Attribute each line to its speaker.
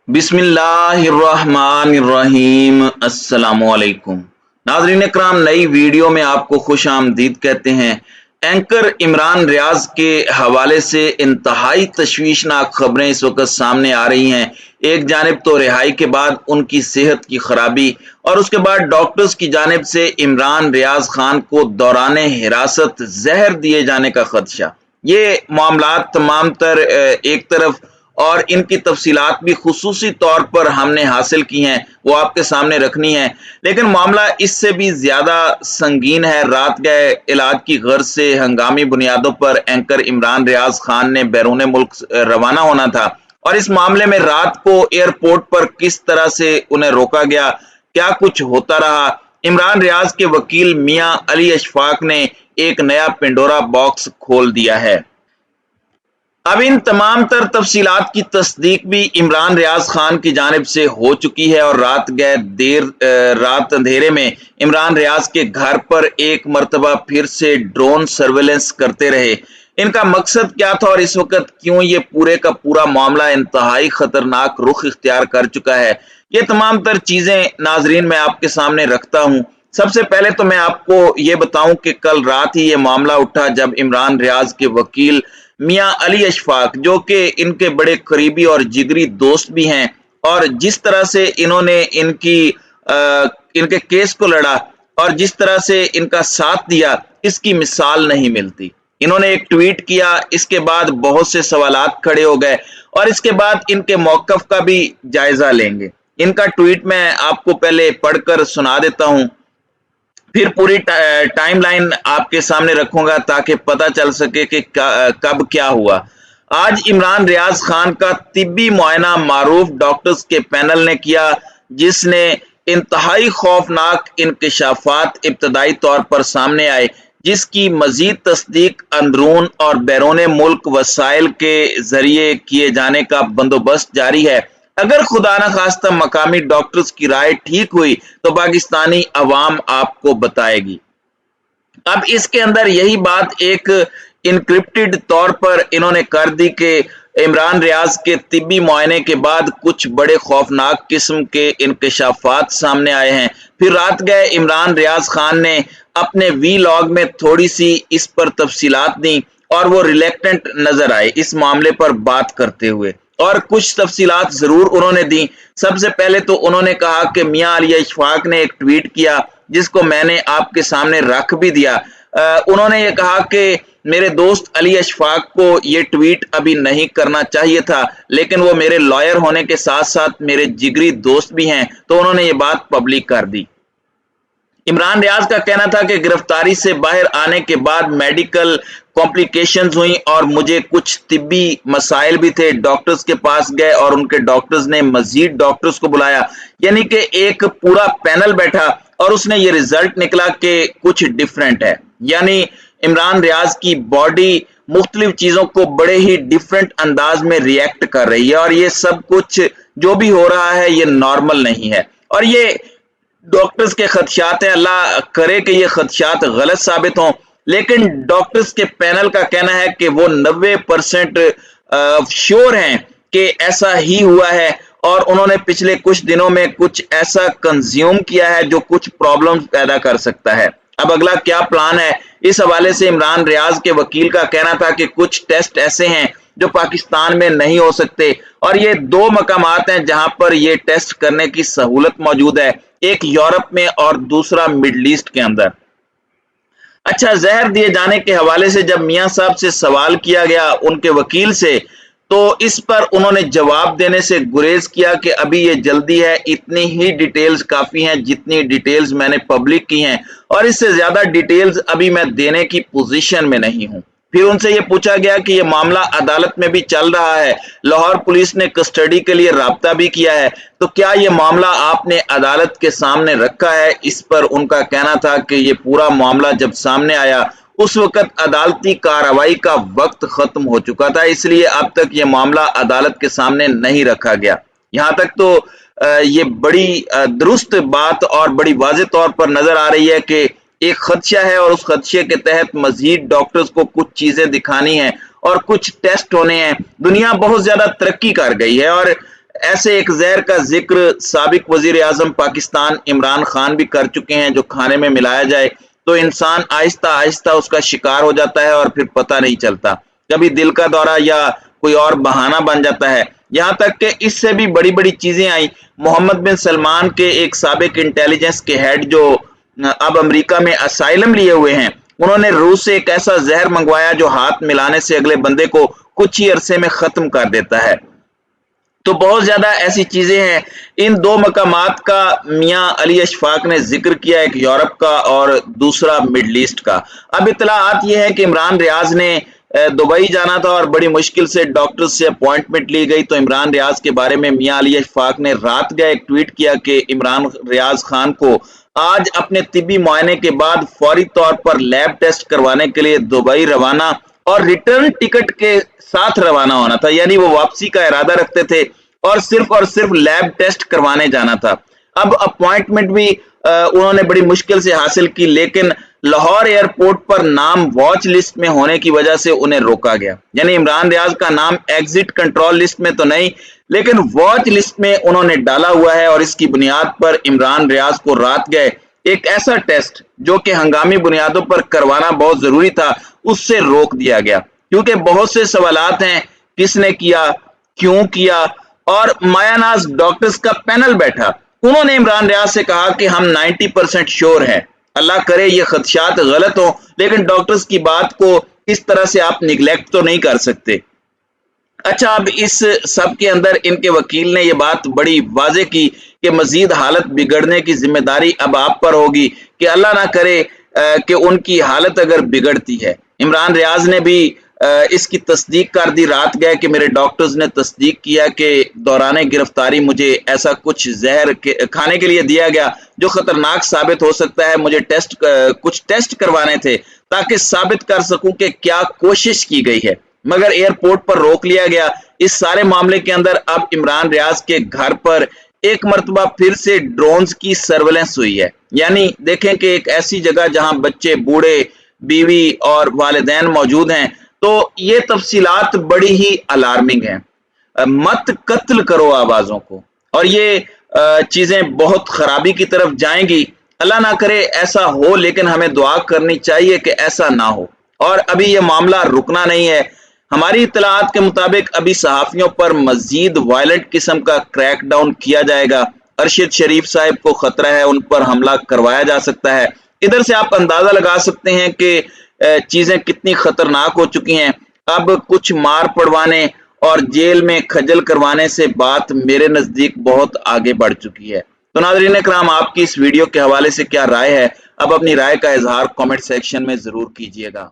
Speaker 1: बिस्मिल्लाहिर्रहमानिर्रहीम। अस्सलामुअलैकुम नाज़रीन इकराम, नई वीडियो में आपको खुश आमदीद कहते हैं। एंकर इमरान रियाज के हवाले से इंतहाई तशवीशनाक खबरें इस वक्त सामने आ रही हैं। एक जानिब तो रिहाई के बाद उनकी सेहत की खराबी और उसके बाद डॉक्टर्स की जानिब से इमरान रियाज खान को दौरान हिरासत जहर दिए जाने का खदशा। ये मामलात तमाम तर एक तरफ और इनकी तफसीलात भी खुसूसी तौर पर हमने हासिल की हैं, वो आपके सामने रखनी है। लेकिन मामला इससे भी ज़्यादा संगीन है। रात गए इलाज की गर्ज से हंगामी बुनियादों पर एंकर इमरान रियाज खान ने बैरून मुल्क रवाना होना था, और इस मामले में रात को एयरपोर्ट पर किस तरह से उन्हें रोका गया, क्या कुछ होता रहा। इमरान रियाज के वकील मियां अली अशफाक ने एक नया पिंडोरा बॉक्स खोल दिया है। अब इन तमाम तर तफसीलात की तस्दीक भी इमरान रियाज खान की जानिब से हो चुकी है, और रात गए रात अंधेरे में इमरान रियाज के घर पर एक मरतबा फिर से ड्रोन सर्वेलेंस करते रहे। इनका मकसद क्या था और इस वक्त क्यों ये पूरे का पूरा मामला इंतहाई खतरनाक रुख इख्तियार कर चुका है, ये तमाम तर चीजें नाजरीन मैं आपके सामने रखता हूँ। सबसे पहले तो मैं आपको ये बताऊं कि कल रात ही ये मामला उठा जब इमरान रियाज के वकील मियां अली अशफाक, जो कि इनके बड़े करीबी और जिगरी दोस्त भी हैं, और जिस तरह से इन्होंने इनके केस को लड़ा और जिस तरह से इनका साथ दिया, इसकी मिसाल नहीं मिलती। इन्होंने एक ट्वीट किया, इसके बाद बहुत से सवालात खड़े हो गए, और इसके बाद इनके मौकफ का भी जायजा लेंगे। इनका ट्वीट मैं आपको पहले पढ़कर सुना देता हूं, फिर पूरी टाइमलाइन आपके सामने रखूंगा ताकि पता चल सके कि कब क्या हुआ। आज इमरान रियाज खान का तिब्बी मुआयना मारूफ डॉक्टर्स के पैनल ने किया, जिसने इंतहाई खौफनाक इंकशाफात इब्तदाई तौर पर सामने आए, जिसकी मजीद तस्दीक अंदरून और बैरून मुल्क वसाइल के जरिए किए जाने का बंदोबस्त जारी है। अगर खुदा न खास्ता मकामी डॉक्टर्स की राय ठीक हुई तो पाकिस्तानी अवाम आपको बताएगी। अब इसके अंदर यही बात एक इनक्रिप्टेड तौर पर इन्होंने कर दी कि इमरान रियाज के तिब्बी मुआयने के बाद कुछ बड़े खौफनाक किस्म के इंकशाफात सामने आए हैं। फिर रात गए इमरान रियाज खान ने अपने वी लॉग में थोड़ी सी इस पर तफसीलात दी, और वो रिलेक्टेंट नजर आए इस मामले पर बात करते हुए, और कुछ तफसीलात जरूर उन्होंने दी। सबसे पहले तो उन्होंने कहा कि मियां अली अशफाक ने एक ट्वीट किया, जिसको मैंने आपके सामने रख भी दिया। उन्होंने ये कहा कि मेरे दोस्त अली अशफाक को ये ट्वीट अभी नहीं करना चाहिए था, लेकिन वो मेरे लॉयर होने के साथ साथ मेरे जिगरी दोस्त भी हैं, तो उन्होंने ये बात पब्लिक कर दी। इमरान रियाज का कहना था कि गिरफ्तारी से बाहर आने के बाद मेडिकल कॉम्प्लिकेशंस हुई और मुझे कुछ तिब्बी मसाइल भी थे। डॉक्टर्स के पास गए और उनके डॉक्टर्स ने मजीद डॉक्टर्स को बुलाया, यानी कि एक पूरा पैनल बैठा, और उसने ये रिजल्ट निकला कि कुछ डिफरेंट है। यानी इमरान रियाज की बॉडी मुख्तलिफ चीजों को बड़े ही डिफरेंट अंदाज में रिएक्ट कर रही है, और ये सब कुछ जो भी हो रहा है ये नॉर्मल नहीं है, और ये डॉक्टर्स के खदशात हैं। अल्लाह करे कि ये खदशात गलत साबित हों, लेकिन डॉक्टर्स के पैनल का कहना है कि वो 90% श्योर हैं कि ऐसा ही हुआ है, और उन्होंने पिछले कुछ दिनों में कुछ ऐसा कंज्यूम किया है जो कुछ प्रॉब्लम्स पैदा कर सकता है। अब अगला क्या प्लान है, इस हवाले से इमरान रियाज के वकील का कहना था कि कुछ टेस्ट ऐसे हैं जो पाकिस्तान में नहीं हो सकते, और ये दो मकामात हैं जहां पर ये टेस्ट करने की सहूलत मौजूद है, एक यूरोप में और दूसरा मिडल ईस्ट के अंदर। अच्छा, जहर दिए जाने के हवाले से जब मियां साहब से सवाल किया गया उनके वकील से, तो इस पर उन्होंने जवाब देने से गुरेज किया कि अभी ये जल्दी है, इतनी ही डिटेल्स काफी हैं जितनी डिटेल्स मैंने पब्लिक की हैं, और इससे ज्यादा डिटेल्स अभी मैं देने की पोजीशन में नहीं हूं। फिर उनसे ये पूछा गया कि ये मामला अदालत में भी चल रहा है, लाहौर पुलिस ने कस्टडी के लिए राब्ता भी किया है, तो क्या ये मामला आपने अदालत के सामने रखा है। इस पर उनका कहना था कि ये पूरा मामला जब सामने आया उस वक्त अदालती कार्रवाई का वक्त खत्म हो चुका था, इसलिए अब तक ये मामला अदालत के सामने नहीं रखा गया। यहां तक तो ये बड़ी दुरुस्त बात और बड़ी वाज़ेह तौर पर नजर आ रही है कि एक खदशा है, और उस खदशे के तहत मजीद डॉक्टर्स को कुछ चीजें दिखानी है और कुछ टेस्ट होने हैं। दुनिया बहुत ज्यादा तरक्की कर गई है, और ऐसे एक जहर का जिक्र साबिक वजीर आजम पाकिस्तान इमरान खान भी कर चुके हैं, जो खाने में मिलाया जाए तो इंसान आहिस्ता आहिस्ता उसका शिकार हो जाता है और फिर पता नहीं चलता। कभी दिल का दौरा या कोई और बहाना बन जाता है। यहाँ तक कि इससे भी बड़ी बड़ी चीजें आई। मोहम्मद बिन सलमान के एक साबिक इंटेलिजेंस के हेड जो अब अमेरिका में असाइलम लिए हुए हैं, उन्होंने रूस से एक ऐसा जहर मंगवाया जो हाथ मिलाने से अगले बंदे को कुछ ही अरसे में खत्म कर देता है। तो बहुत ज्यादा ऐसी चीजें हैं। इन दो मकामात का मियां अली अशफाक ने जिक्र किया, एक यूरोप का और दूसरा मिडल ईस्ट का। अब इतलात ये है कि इमरान रियाज ने दुबई जाना था और बड़ी मुश्किल से डॉक्टर से अपॉइंटमेंट ली गई। तो इमरान रियाज के बारे में मियां अली अशफाक ने रात गए एक ट्वीट किया कि इमरान रियाज खान को आज अपने तिब्बी मुआयने के बाद फौरी तौर पर लैब टेस्ट करवाने के लिए दुबई रवाना और रिटर्न टिकट के साथ रवाना होना था। यानी वो वापसी का इरादा रखते थे और सिर्फ लैब टेस्ट करवाने जाना था। अब अपॉइंटमेंट भी उन्होंने बड़ी मुश्किल से हासिल की, लेकिन लाहौर एयरपोर्ट पर नाम वॉच लिस्ट में होने की वजह से उन्हें रोका गया। यानी इमरान रियाज का नाम एग्जिट कंट्रोल लिस्ट में तो नहीं, लेकिन वॉच लिस्ट में उन्होंने डाला हुआ है और इसकी बुनियाद पर इमरान रियाज को रात गए एक ऐसा टेस्ट जो कि हंगामी बुनियादों पर करवाना बहुत जरूरी था, उससे रोक दिया गया। क्योंकि बहुत से सवालात हैं, किसने किया, क्यों किया। और मायानाज डॉक्टर्स का पैनल बैठा, उन्होंने इमरान रियाज से कहा कि हम 90% श्योर हैं, अल्लाह करे ये खदशात गलत हो, लेकिन डॉक्टर्स की बात को इस तरह से आप निगलेक्ट तो नहीं कर सकते। अच्छा, अब इस सब के अंदर इनके वकील ने यह बात बड़ी वाजे की कि मजीद हालत बिगड़ने की जिम्मेदारी अब आप पर होगी कि अल्लाह ना करे कि उनकी हालत अगर बिगड़ती है। इमरान रियाज ने भी इसकी तस्दीक कर दी। रात गए कि मेरे डॉक्टर्स ने तस्दीक किया कि दौरान गिरफ्तारी मुझे ऐसा कुछ जहर खाने के लिए दिया गया जो खतरनाक साबित हो सकता है। मुझे कुछ टेस्ट करवाने थे ताकि साबित कर सकूं कि क्या कोशिश की गई है, मगर एयरपोर्ट पर रोक लिया गया। इस सारे मामले के अंदर अब इमरान रियाज के घर पर एक मरतबा फिर से ड्रोन्स की सर्वेलेंस हुई है। यानी देखें कि एक ऐसी जगह जहां बच्चे, बूढ़े, बीवी और वालिदैन मौजूद हैं। तो ये तफसीलात बड़ी ही अलार्मिंग हैं। मत कत्ल करो आवाजों को, और ये चीजें बहुत खराबी की तरफ जाएंगी। अल्लाह ना करे ऐसा हो, लेकिन हमें दुआ करनी चाहिए कि ऐसा ना हो। और अभी ये मामला रुकना नहीं है। हमारी इत्तलाआत के मुताबिक अभी सहाफियों पर मजीद वायलेंट किस्म का क्रैकडाउन किया जाएगा। अरशद शरीफ साहब को खतरा है, उन पर हमला करवाया जा सकता है। इधर से आप अंदाजा लगा सकते हैं कि चीजें कितनी खतरनाक हो चुकी हैं। अब कुछ मार पड़वाने और जेल में खजल करवाने से बात मेरे नजदीक बहुत आगे बढ़ चुकी है। तो नाज़रीन इकराम, आपकी इस वीडियो के हवाले से क्या राय है? अब अपनी राय का इजहार कमेंट सेक्शन में जरूर कीजिएगा।